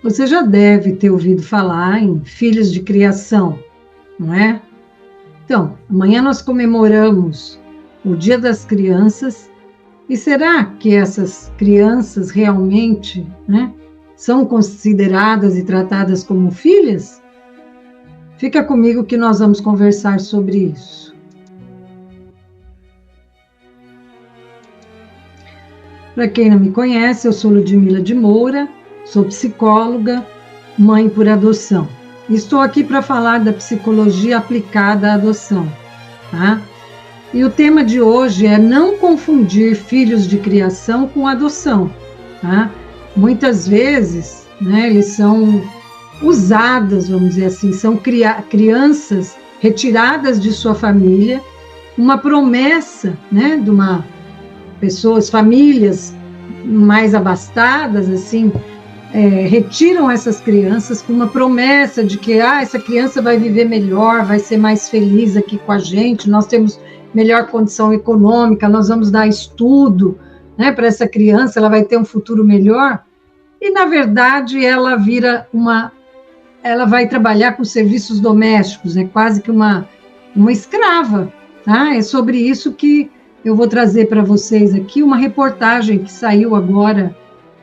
Você já deve ter ouvido falar em filhos de criação, não é? Então, amanhã nós comemoramos o Dia das Crianças, e será que essas crianças realmente, né, são consideradas e tratadas como filhas? Fica comigo que nós vamos conversar sobre isso. Para quem não me conhece, eu sou Ludmila de Moura, sou psicóloga, mãe por adoção. Estou aqui para falar da psicologia aplicada à adoção, tá? E o tema de hoje é não confundir filhos de criação com adoção, tá? Muitas vezes, né, eles são usadas, vamos dizer assim, são crianças retiradas de sua família, uma promessa, né, de uma famílias mais abastadas, assim, retiram essas crianças com uma promessa de que essa criança vai viver melhor, vai ser mais feliz aqui com a gente, nós temos melhor condição econômica, nós vamos dar estudo, né, para essa criança, ela vai ter um futuro melhor, e na verdade ela vai trabalhar com serviços domésticos, é quase que uma escrava, tá? É sobre isso que eu vou trazer para vocês aqui uma reportagem que saiu agora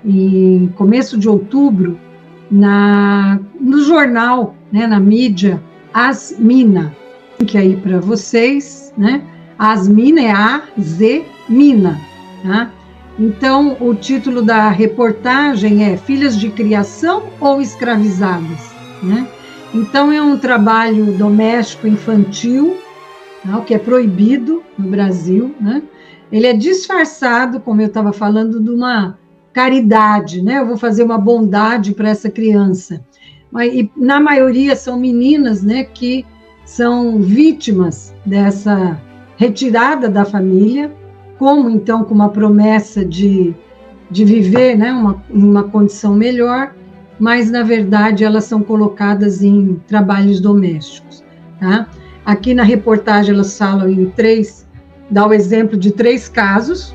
em começo de outubro no jornal, né, na mídia Asmina, que aí para vocês, né? Asmina é A-Z-Mina, tá? Então o título da reportagem é Filhas de Criação ou Escravizadas, né? Então é um trabalho doméstico infantil, o que é proibido no Brasil, né? Ele é disfarçado, como eu estava falando, de uma caridade, né? Eu vou fazer uma bondade para essa criança. E na maioria são meninas, né, que são vítimas dessa retirada da família, como então com uma promessa de viver, né, uma condição melhor, mas na verdade elas são colocadas em trabalhos domésticos, tá? Aqui na reportagem elas falam dá o exemplo de 3 casos,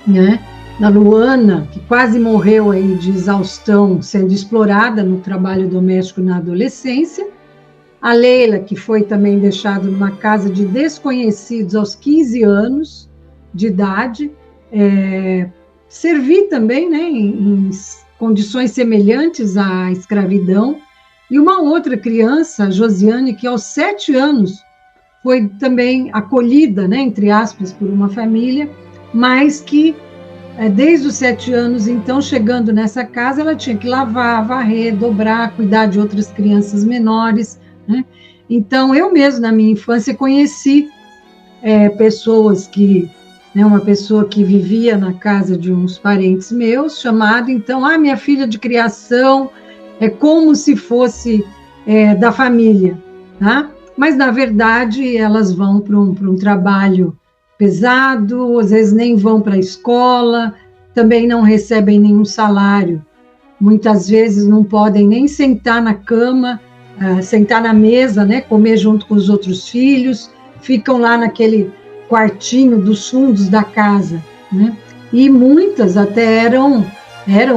né? Da Luana, que quase morreu aí de exaustão, sendo explorada no trabalho doméstico na adolescência, a Leila, que foi também deixada numa casa de desconhecidos aos 15 anos de idade, servir também, né, em condições semelhantes à escravidão, e uma outra criança, a Josiane, que aos 7 anos foi também acolhida, né, entre aspas, por uma família, mas que desde os 7 anos, então, chegando nessa casa, ela tinha que lavar, varrer, dobrar, cuidar de outras crianças menores, né? Então, eu mesmo, na minha infância, conheci pessoas uma pessoa que vivia na casa de uns parentes meus, chamada, então, minha filha de criação, é como se fosse da família, tá? Mas, na verdade, elas vão para um trabalho pesado, às vezes nem vão para a escola, também não recebem nenhum salário, muitas vezes não podem nem sentar na cama, sentar na mesa, né, comer junto com os outros filhos, ficam lá naquele quartinho dos fundos da casa, né? E muitas até eram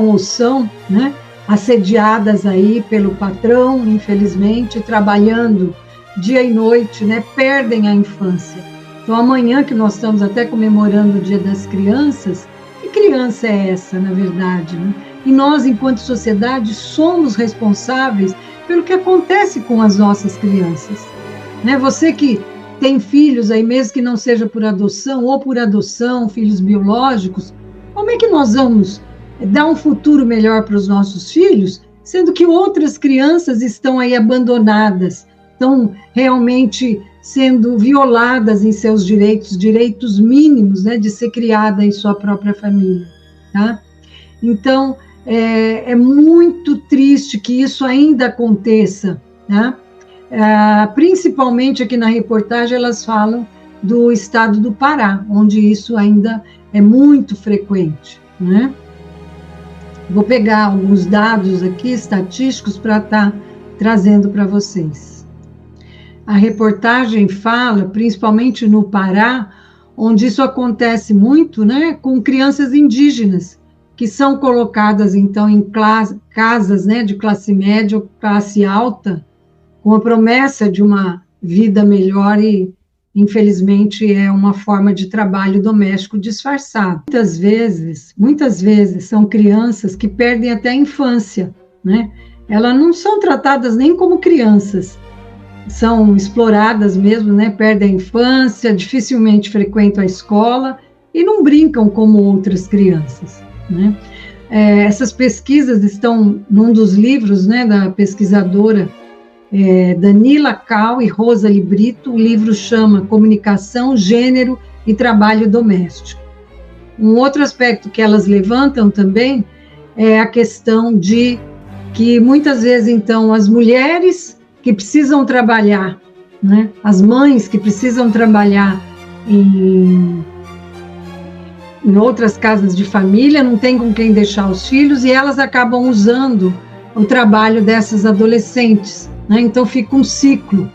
ou são, né, assediadas aí pelo patrão, infelizmente, trabalhando dia e noite, né, perdem a infância. Então, amanhã que nós estamos até comemorando o Dia das Crianças, que criança é essa, na verdade, né? E nós, enquanto sociedade, somos responsáveis pelo que acontece com as nossas crianças, né? Você que tem filhos aí, mesmo que não seja por adoção, ou por adoção, filhos biológicos, como é que nós vamos dar um futuro melhor para os nossos filhos, sendo que outras crianças estão aí abandonadas, estão realmente sendo violadas em seus direitos mínimos, né, de ser criada em sua própria família, tá? Então, é muito triste que isso ainda aconteça, tá? Principalmente aqui na reportagem elas falam do estado do Pará, onde isso ainda é muito frequente, né? Vou pegar alguns dados aqui, estatísticos, para estar trazendo para vocês. A reportagem fala, principalmente no Pará, onde isso acontece muito, né, com crianças indígenas, que são colocadas, então, em casas, né, de classe média ou classe alta, com a promessa de uma vida melhor e, infelizmente, é uma forma de trabalho doméstico disfarçado. Muitas vezes são crianças que perdem até a infância, né? Elas não são tratadas nem como crianças, são exploradas mesmo, né? Perdem a infância, dificilmente frequentam a escola e não brincam como outras crianças, né? Essas pesquisas estão num dos livros, né, da pesquisadora Danila Cal e Rosalie Brito. O livro chama Comunicação, Gênero e Trabalho Doméstico. Um outro aspecto que elas levantam também é a questão de que muitas vezes, então, as mulheres que precisam trabalhar, né, as mães que precisam trabalhar em outras casas de família, não tem com quem deixar os filhos, e elas acabam usando o trabalho dessas adolescentes, né? Então fica um ciclo,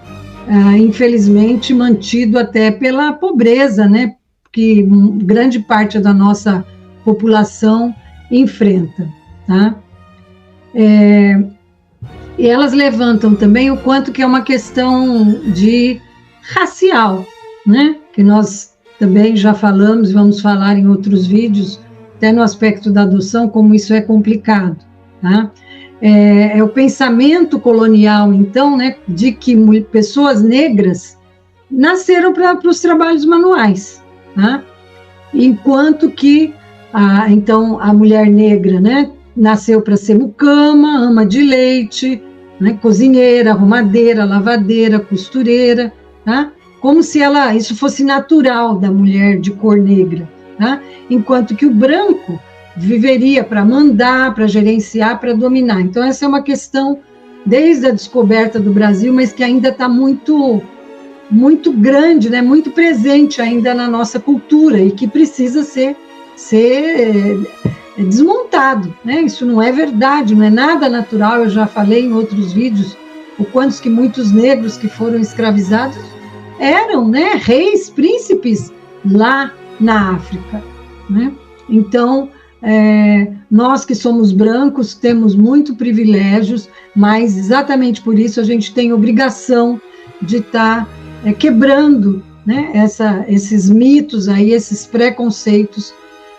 infelizmente, mantido até pela pobreza, né, que grande parte da nossa população enfrenta, tá? E elas levantam também o quanto que é uma questão de racial, né, que nós também já falamos, vamos falar em outros vídeos, até no aspecto da adoção, como isso é complicado, tá? É o pensamento colonial, então, né, de que pessoas negras nasceram para os trabalhos manuais, tá? Enquanto que, então, a mulher negra, né, nasceu para ser mucama, ama de leite, né, cozinheira, arrumadeira, lavadeira, costureira, tá? Como se isso fosse natural da mulher de cor negra, tá? Enquanto que o branco viveria para mandar, para gerenciar, para dominar. Então, essa é uma questão desde a descoberta do Brasil, mas que ainda está muito, muito grande, né? Muito presente ainda na nossa cultura e que precisa ser desmontado, né? Isso não é verdade, não é nada natural. Eu já falei em outros vídeos o quantos que muitos negros que foram escravizados eram, né, reis, príncipes lá na África, né? Então, nós que somos brancos temos muito privilégios, mas exatamente por isso a gente tem obrigação de estar quebrando, né, esses mitos aí, esses preconceitos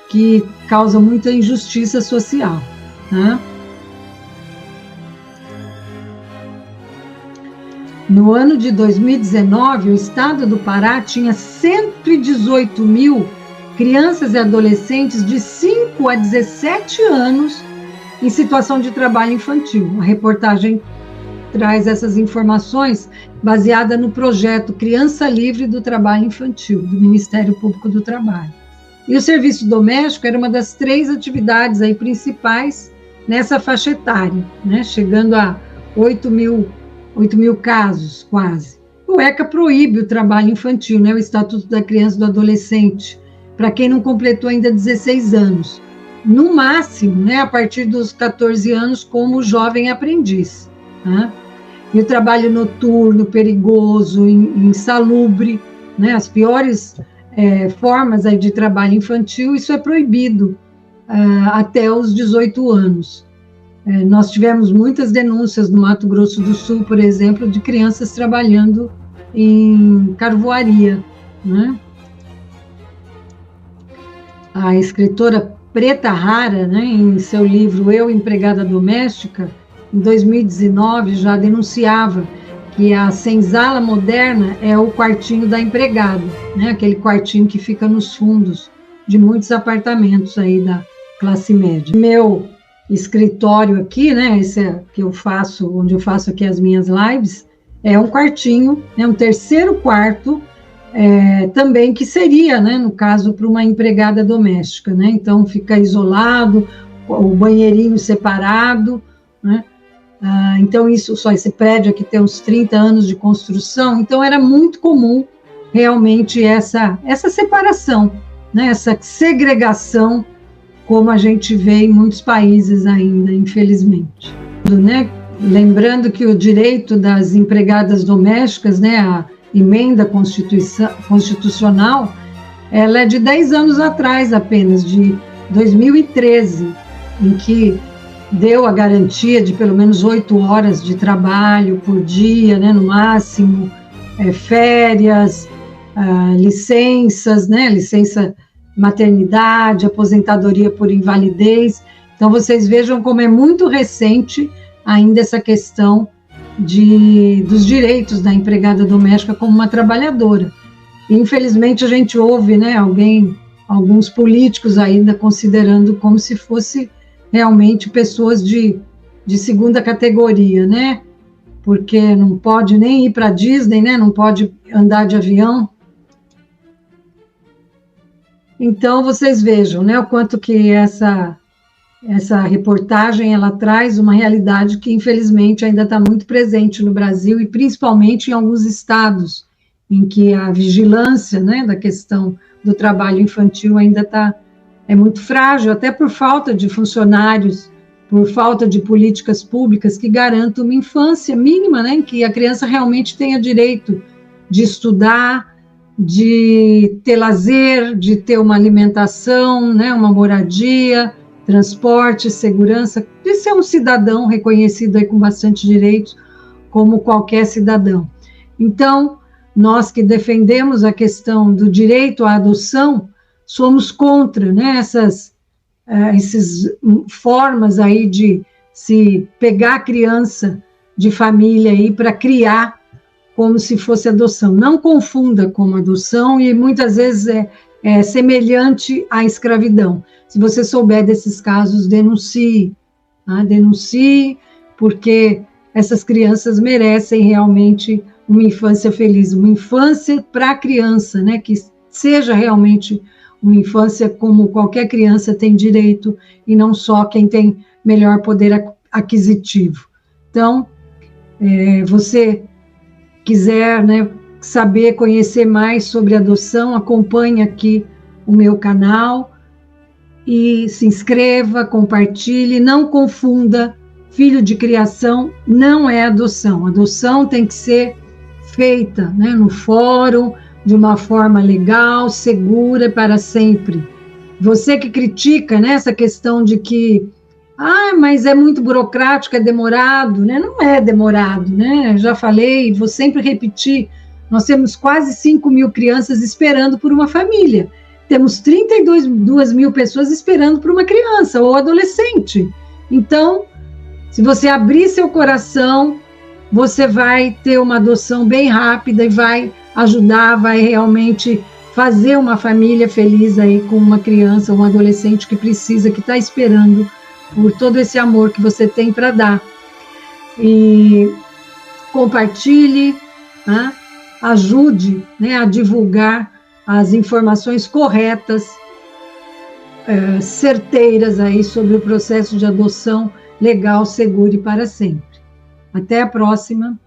que causam muita injustiça social, tá? No ano de 2019, o estado do Pará tinha 118 mil crianças e adolescentes de 5 a 17 anos em situação de trabalho infantil. A reportagem traz essas informações baseada no projeto Criança Livre do Trabalho Infantil, do Ministério Público do Trabalho. E o serviço doméstico era uma das 3 atividades aí principais nessa faixa etária, né, chegando a 8 mil casos, quase. O ECA proíbe o trabalho infantil, né, o Estatuto da Criança e do Adolescente, para quem não completou ainda 16 anos. No máximo, né, a partir dos 14 anos, como jovem aprendiz. Tá? E o trabalho noturno, perigoso, insalubre, né, as piores formas aí de trabalho infantil, isso é proibido até os 18 anos. Nós tivemos muitas denúncias no Mato Grosso do Sul, por exemplo, de crianças trabalhando em carvoaria, né? A escritora Preta Rara, né, em seu livro Eu, Empregada Doméstica, em 2019, já denunciava que a senzala moderna é o quartinho da empregada, né, aquele quartinho que fica nos fundos de muitos apartamentos aí da classe média. Meu escritório aqui, né, esse que eu faço, onde eu faço aqui as minhas lives, é um quartinho, né, um terceiro quarto, também que seria, né, no caso, para uma empregada doméstica, né, então fica isolado, o banheirinho separado, né, então esse prédio aqui tem uns 30 anos de construção, então era muito comum realmente essa separação, né, essa segregação, como a gente vê em muitos países ainda, infelizmente, né, lembrando que o direito das empregadas domésticas, né, a emenda constitucional, ela é de 10 anos atrás apenas, de 2013, em que deu a garantia de pelo menos 8 horas de trabalho por dia, né, no máximo, férias, licenças, né, licença maternidade, aposentadoria por invalidez. Então, vocês vejam como é muito recente ainda essa questão dos direitos da empregada doméstica como uma trabalhadora. E, infelizmente, a gente ouve, né, alguns políticos ainda considerando como se fosse realmente pessoas de segunda categoria, né? Porque não pode nem ir para a Disney, né? Não pode andar de avião. Então, vocês vejam, né, o quanto que essa reportagem, ela traz uma realidade que, infelizmente, ainda está muito presente no Brasil, e principalmente em alguns estados, em que a vigilância, né, da questão do trabalho infantil ainda é muito frágil, até por falta de funcionários, por falta de políticas públicas que garantam uma infância mínima, né, em que a criança realmente tenha direito de estudar, de ter lazer, de ter uma alimentação, né, uma moradia, transporte, segurança, de ser um cidadão reconhecido aí com bastante direitos, como qualquer cidadão. Então, nós que defendemos a questão do direito à adoção, somos contra, né, essas formas aí de se pegar a criança de família aí para criar como se fosse adoção. Não confunda como adoção, e muitas vezes é semelhante à escravidão. Se você souber desses casos, denuncie, tá? Denuncie, porque essas crianças merecem realmente uma infância feliz, uma infância para a criança, né, que seja realmente uma infância como qualquer criança tem direito, e não só quem tem melhor poder aquisitivo. Então, você quiser, né, saber, conhecer mais sobre adoção, acompanhe aqui o meu canal e se inscreva, compartilhe, não confunda, filho de criação não é adoção. Adoção tem que ser feita, né, no fórum, de uma forma legal, segura, para sempre. Você que critica, né, essa questão de que mas é muito burocrático, é demorado, né? Não é demorado, né? Já falei, vou sempre repetir, nós temos quase 5 mil crianças esperando por uma família. Temos 32 mil pessoas esperando por uma criança ou adolescente. Então, se você abrir seu coração, você vai ter uma adoção bem rápida e vai ajudar, vai realmente fazer uma família feliz aí com uma criança, um adolescente que precisa, que está esperando por todo esse amor que você tem para dar. E compartilhe, né? Ajude, né, a divulgar as informações corretas, certeiras aí sobre o processo de adoção legal, seguro e para sempre. Até a próxima.